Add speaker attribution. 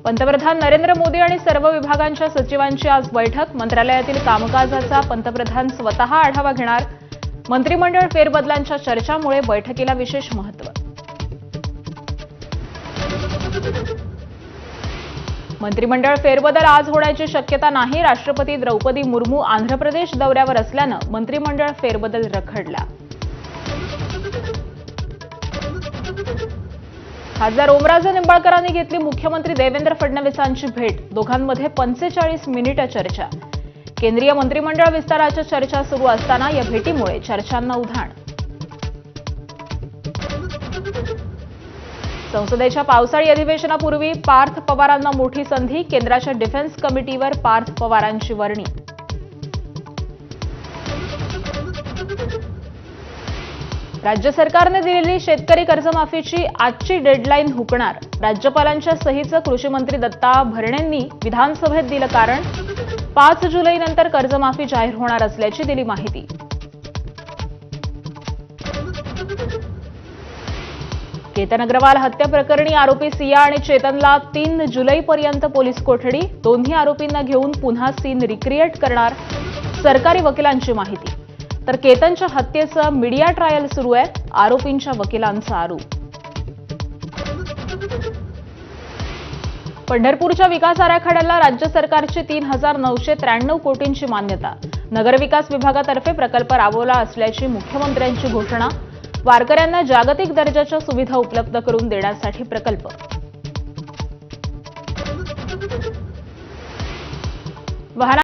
Speaker 1: पंतप्रधान नरेंद्र मोदी आणि सर्व विभागांच्या सचिवांची आज बैठक। मंत्रालयातील कामकाजाचा पंतप्रधान स्वतः आढावा घेणार। मंत्रिमंडळ फेरबदलांच्या चर्चांमुळे बैठकीला विशेष महत्त्व। मंत्रिमंडळ फेरबदल आज होण्याची शक्यता नाही। राष्ट्रपती द्रौपदी मुर्मू आंध्र प्रदेश दौऱ्यावर असल्यानं मंत्रिमंडळ फेरबदल रखडला। खासदार ओमराजे निंबाळकरांनी घेतली मुख्यमंत्री देवेंद्र फडणवीसांची भेट। दोघांमध्ये 45 मिनिटे चर्चा। केंद्रीय मंत्रिमंडळ विस्ताराच्या चर्चा सुरू असताना या भेटीमुळे चर्चांना उधाण। संसदेच्या पावसाळी अधिवेशनापूर्वी पार्थ पवारांना मोठी संधी। केंद्राच्या डिफेन्स कमिटीवर पार्थ पवारांची वर्णी। राज्य सरकारने दिलेली शेतकरी कर्जमाफीची आजची डेडलाईन हुकणार। राज्यपालांच्या सहीचं कृषी मंत्री दत्ता भरणेंनी विधानसभेत दिलं कारण। 5 जुलैनंतर कर्जमाफी जाहीर होणार असल्याची दिली माहिती। केतन अग्रवाल हत्या प्रकरणी आरोपी सिया आणि चेतनला 3 जुलैपर्यंत पोलीस कोठडी। दोन्ही आरोपींना घेऊन पुन्हा सीन रिक्रिएट करणार, सरकारी वकिलांची माहिती। तर केतनच्या हत्येचं मीडिया ट्रायल सुरू आहे, आरोपींच्या वकिलांचा आरोप। पंढरपूरच्या विकास आराखड्याला राज्य सरकारची 3,993 कोटींची मान्यता। नगरविकास विभागातर्फे प्रकल्प राबवला असल्याची मुख्यमंत्र्यांची घोषणा। वारकऱ्यांना जागतिक दर्जाच्या सुविधा उपलब्ध करून देण्यासाठी प्रकल्प।